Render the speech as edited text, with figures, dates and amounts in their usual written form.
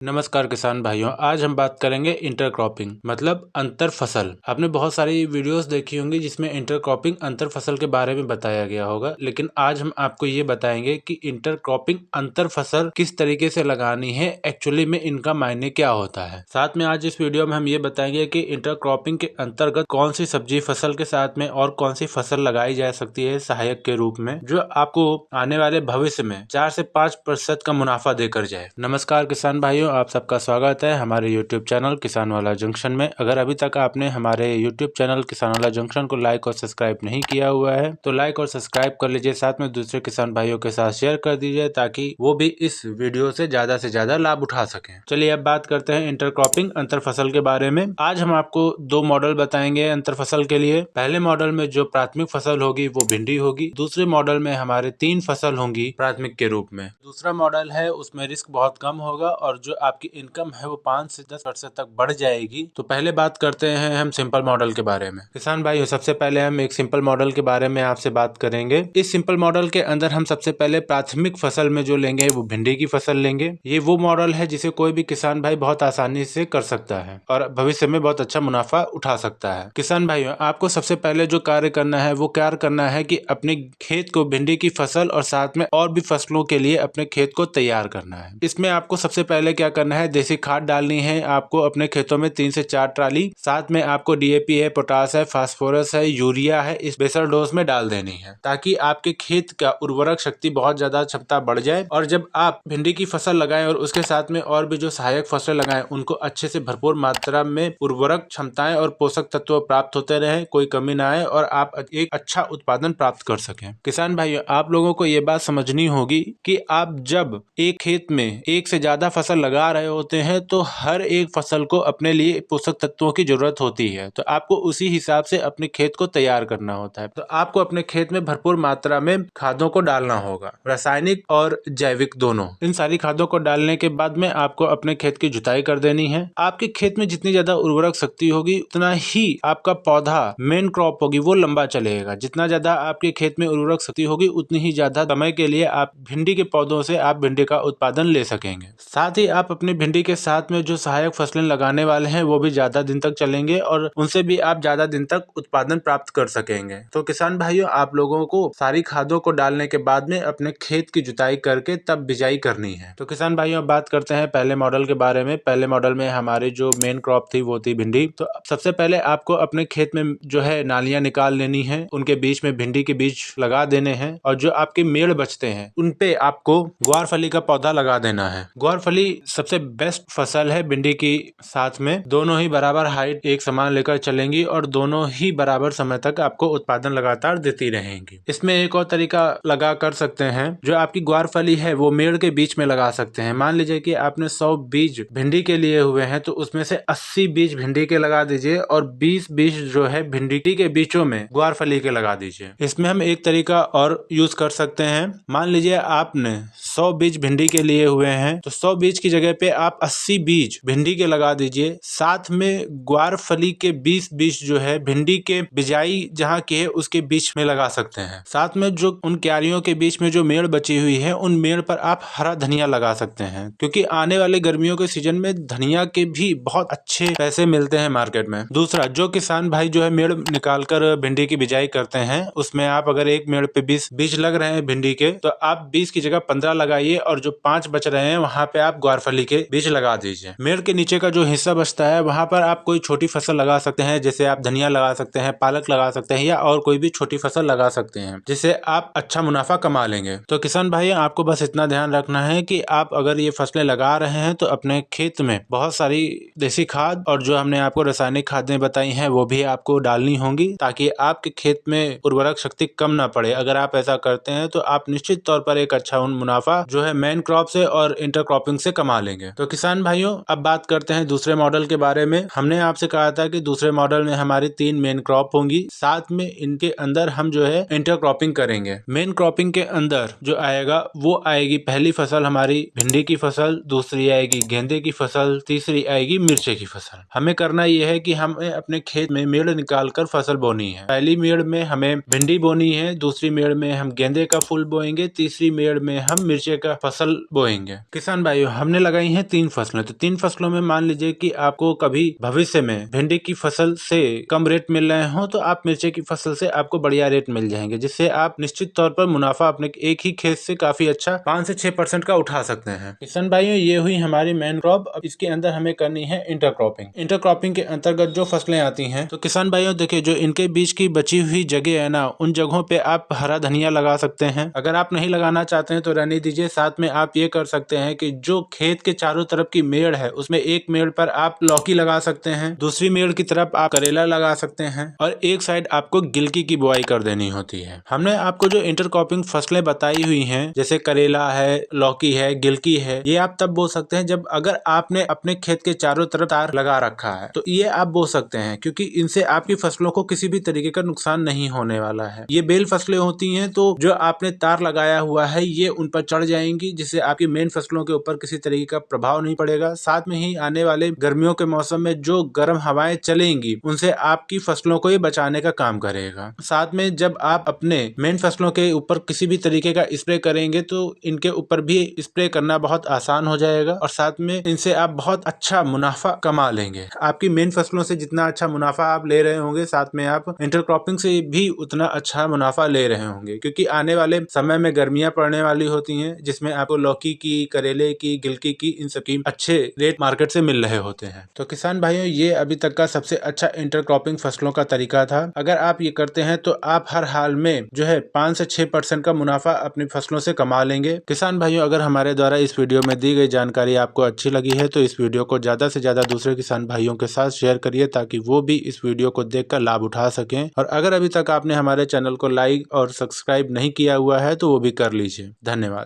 नमस्कार किसान भाइयों, आज हम बात करेंगे इंटरक्रॉपिंग मतलब अंतर फसल। आपने बहुत सारी वीडियोस देखी होंगी जिसमें इंटरक्रॉपिंग अंतर फसल के बारे में बताया गया होगा, लेकिन आज हम आपको ये बताएंगे कि इंटरक्रॉपिंग अंतर फसल किस तरीके से लगानी है, एक्चुअली में इनका मायने क्या होता है। साथ में आज इस वीडियो में हम ये बताएंगे कि इंटरक्रॉपिंग के अंतर्गत कौन सी सब्जी फसल के साथ में और कौन सी फसल लगाई जा सकती है सहायक के रूप में, जो आपको आने वाले भविष्य में 4 से 5% का मुनाफा देकर जाए। नमस्कार किसान भाइयों, आप सबका स्वागत है हमारे YouTube चैनल किसान वाला जंक्शन में। अगर अभी तक आपने हमारे YouTube चैनल किसान वाला जंक्शन को लाइक और सब्सक्राइब नहीं किया हुआ है तो लाइक और सब्सक्राइब कर लीजिए, साथ में दूसरे किसान भाइयों के साथ शेयर कर दीजिए ताकि वो भी इस वीडियो से ज्यादा लाभ उठा सकें। चलिए अब बात करते हैं इंटरक्रॉपिंग अंतर फसल के बारे में। आज हम आपको 2 मॉडल बताएंगे अंतर फसल के लिए। पहले मॉडल में जो प्राथमिक फसल होगी वो भिंडी होगी। दूसरे मॉडल में हमारे 3 फसल होंगी प्राथमिक के रूप में। दूसरा मॉडल है उसमें रिस्क बहुत कम होगा और जो आपकी इनकम है वो 5 से 10% तक बढ़ जाएगी। तो पहले बात करते हैं हम सिंपल मॉडल के बारे में। किसान भाइयों, सबसे पहले हम एक सिंपल मॉडल के बारे में आपसे बात करेंगे। इस सिंपल मॉडल के अंदर हम सबसे पहले प्राथमिक फसल में जो लेंगे वो भिंडी की फसल लेंगे। ये वो मॉडल है जिसे कोई भी किसान भाई बहुत आसानी से कर सकता है और भविष्य में बहुत अच्छा मुनाफा उठा सकता है। किसान भाइयों, आपको सबसे पहले जो कार्य करना है वो कार्य करना है कि अपने खेत को भिंडी की फसल और साथ में और भी फसलों के लिए अपने खेत को तैयार करना है। इसमें आपको सबसे पहले क्या करना है, देसी खाद डालनी है आपको अपने खेतों में 3 से 4 ट्राली। साथ में आपको डीएपी है, पोटास है, फास्फोरस है, यूरिया है, इस बेसल डोज में डाल देनी है ताकि आपके खेत का उर्वरक शक्ति बहुत ज्यादा क्षमता बढ़ जाए। और जब आप भिंडी की फसल लगाएं और उसके साथ में और भी जो सहायक फसलें लगाएं उनको अच्छे से भरपूर मात्रा में उर्वरक क्षमताएं और पोषक तत्व प्राप्त होते रहे, कोई कमी ना आए और आप एक अच्छा उत्पादन प्राप्त कर सकें। किसान भाइयों, आप लोगों को ये बात समझनी होगी कि आप जब एक खेत में एक से ज्यादा फसल लगा रहे होते हैं तो हर एक फसल को अपने लिए पोषक तत्वों की जरूरत होती है, तो आपको उसी हिसाब से अपने खेत को तैयार करना होता है। तो आपको अपने खेत में भरपूर मात्रा में खादों को डालना होगा, रासायनिक और जैविक दोनों। इन सारी खादों को डालने के बाद में आपको अपने खेत की जुताई कर देनी है। आपके खेत में जितनी ज्यादा उर्वरक शक्ति होगी उतना ही आपका पौधा मेन क्रॉप होगी वो लंबा चलेगा। जितना ज्यादा आपके खेत में उर्वरक शक्ति होगी उतनी ही ज्यादा समय के लिए आप भिंडी के पौधों से आप भिंडी का उत्पादन ले सकेंगे। साथ ही आप अपनी भिंडी के साथ में जो सहायक फसलें लगाने वाले हैं वो भी ज्यादा दिन तक चलेंगे और उनसे भी आप ज्यादा दिन तक उत्पादन प्राप्त कर सकेंगे। तो किसान भाइयों, आप लोगों को सारी खादों को डालने के बाद में अपने खेत की जुताई करके तब बिजाई करनी है। तो किसान भाइयों, बात करते हैं पहले मॉडल के बारे में। पहले मॉडल में हमारी जो मेन क्रॉप थी वो थी भिंडी। तो सबसे पहले आपको अपने खेत में जो है नालियां निकाल लेनी है, उनके बीच में भिंडी के बीज लगा देने हैं और जो आपके मेड़ बचते हैं उन पे आपको ग्वारफली का पौधा लगा देना है। ग्वारफली सबसे बेस्ट फसल है भिंडी की साथ में। दोनों ही बराबर हाइट एक समान लेकर चलेंगी और दोनों ही बराबर समय तक आपको उत्पादन लगातार देती रहेंगी। इसमें एक और तरीका लगा कर सकते हैं, जो आपकी ग्वारफली है वो मेड़ के बीच में लगा सकते हैं। मान लीजिए कि आपने 100 बीज भिंडी के लिए हुए हैं तो उसमें से 80 बीज भिंडी के लगा दीजिए और 20 बीज जो है भिंडी के बीचों में ग्वारफली के लगा दीजिए। इसमें हम एक तरीका और यूज कर सकते हैं। मान लीजिए आपने 100 बीज भिंडी के लिए हुए हैं तो 100 बीज की जगह पे आप 80 बीज भिंडी के लगा दीजिए। साथ में ग्वारफली के 20 बीज जो है भिंडी के बिजाई जहाँ की है उसके बीच में लगा सकते हैं। साथ में जो उन क्यारियों के बीच में जो मेड़ बची हुई है उन मेड़ पर आप हरा धनिया लगा सकते हैं, क्योंकि आने वाले गर्मियों के सीजन में धनिया के भी बहुत अच्छे पैसे मिलते हैं मार्केट में। दूसरा, जो किसान भाई जो है मेड़ निकाल कर भिंडी की बिजाई करते हैं उसमें आप अगर एक मेड़ पे 20 बीज लग रहे हैं भिंडी के तो आप 20 की जगह 15 लगाइए और जो 5 बच रहे हैं वहाँ पे आप ग्वारफली के बीज लगा दीजिए। मेड़ के नीचे का जो हिस्सा बचता है वहाँ पर आप कोई छोटी फसल लगा सकते हैं, जैसे आप धनिया लगा सकते हैं, पालक लगा सकते हैं या और कोई भी छोटी फसल लगा सकते हैं, जिससे आप अच्छा मुनाफा कमा लेंगे। तो किसान भाई, आपको बस इतना ध्यान रखना है कि आप अगर ये फसलें लगा रहे हैं तो अपने खेत में बहुत सारी देसी खाद और जो हमने आपको रासायनिक खादें बताई हैं वो भी आपको डालनी होंगी ताकि आपके खेत में उर्वरक शक्ति कम ना पड़े। अगर आप ऐसा करते हैं तो आप निश्चित तौर पर एक अच्छा मुनाफा जो है मेन क्रॉप से और इंटरक्रॉपिंग से कमा लेंगे। तो किसान भाइयों, अब बात करते हैं दूसरे मॉडल के बारे में। हमने आपसे कहा था कि दूसरे मॉडल में हमारी 3 मेन क्रॉप होंगी, साथ में इनके अंदर हम जो है इंटरक्रॉपिंग करेंगे। मेन क्रॉपिंग के अंदर जो आएगा वो आएगी पहली फसल हमारी भिंडी की फसल, दूसरी आएगी गेंदे की फसल, तीसरी आएगी मिर्चे की फसल। हमें करना यह है कि हमें अपने खेत में मेड़ निकाल कर फसल बोनी है। पहली मेड़ में हमें भिंडी बोनी है, दूसरी मेड़ में हम गेंदे का फूल बोएंगे, तीसरी मेड़ में हम मिर्चे का फसल बोएंगे। किसान भाइयों, हमने लगाई हैं 3 फसलें, तो 3 फसलों में मान लीजिए कि आपको कभी भविष्य में भिंडी की फसल से कम रेट मिल रहे हो तो आप मिर्ची की फसल से आपको बढ़िया रेट मिल जाएंगे, जिससे आप निश्चित तौर पर मुनाफा अपने एक ही खेत से काफी अच्छा 5 से 6% का उठा सकते हैं। किसान भाइयों, ये हुई हमारी मेन क्रॉप। अब इसके अंदर हमें करनी है इंटरक्रॉपिंग। इंटरक्रॉपिंग के अंतर्गत जो फसलें आती हैं, तो किसान भाइयों देखिए, जो इनके बीच की बची हुई जगह है ना, उन जगहों पे आप हरा धनिया लगा सकते हैं। अगर आप नहीं लगाना चाहते हैं तो रहने दीजिए। साथ में आप ये कर सकते हैं कि जो खेत के चारों तरफ की मेड़ है उसमें एक मेड़ पर आप लौकी लगा सकते हैं, दूसरी मेड़ की तरफ आप करेला लगा सकते हैं और एक साइड आपको गिलकी की बुआई कर देनी होती है। हमने आपको जो इंटरक्रॉपिंग फसलें बताई हुई हैं, जैसे करेला है, लौकी है, गिलकी है, ये आप तब बो सकते हैं जब अगर आपने अपने खेत के चारों तरफ तार लगा रखा है, तो ये आप बो सकते हैं, क्योंकि इनसे आपकी फसलों को किसी भी तरीके का नुकसान नहीं होने वाला है। ये बेल फसलें होती हैं, तो जो आपने तार लगाया हुआ है ये उन पर चढ़ जाएंगी, जिससे आपकी मेन फसलों के ऊपर किसी तरीके का प्रभाव नहीं पड़ेगा। साथ में ही आने वाले गर्मियों के मौसम में जो गर्म हवाएं चलेंगी उनसे आपकी फसलों को ये बचाने का काम करेगा। साथ में जब आप अपने मेन फसलों के ऊपर किसी भी तरीके का स्प्रे करेंगे तो इनके ऊपर भी स्प्रे करना बहुत आसान हो जाएगा और साथ में इनसे आप बहुत अच्छा मुनाफा कमा लेंगे। आपकी मेन फसलों से जितना अच्छा मुनाफा आप ले रहे होंगे, साथ में आप इंटरक्रॉपिंग से भी उतना अच्छा मुनाफा ले रहे होंगे, क्योंकि आने वाले समय में गर्मियां पड़ने वाली होती हैं, जिसमें आपको लौकी की, करेले की, गिलकी की, इन सबकी अच्छे रेट मार्केट से मिल रहे होते हैं। तो किसान भाइयों, ये अभी तक का सबसे अच्छा इंटरक्रॉपिंग फसलों का तरीका था। अगर आप ये करते हैं तो आप हर हाल में जो है 5 से 6% का मुनाफा अपनी फसलों से कमा लेंगे। किसान भाइयों, अगर हमारे द्वारा इस वीडियो में दी गई जानकारी आपको अच्छी लगी है तो इस वीडियो को ज्यादा से ज्यादा दूसरे किसान भाइयों के साथ शेयर करिए, ताकि वो भी इस वीडियो को देखकर लाभ उठा सकें। और अगर अभी तक आपने हमारे चैनल को लाइक और सब्सक्राइब नहीं किया हुआ है तो वो भी कर लीजिए। धन्यवाद।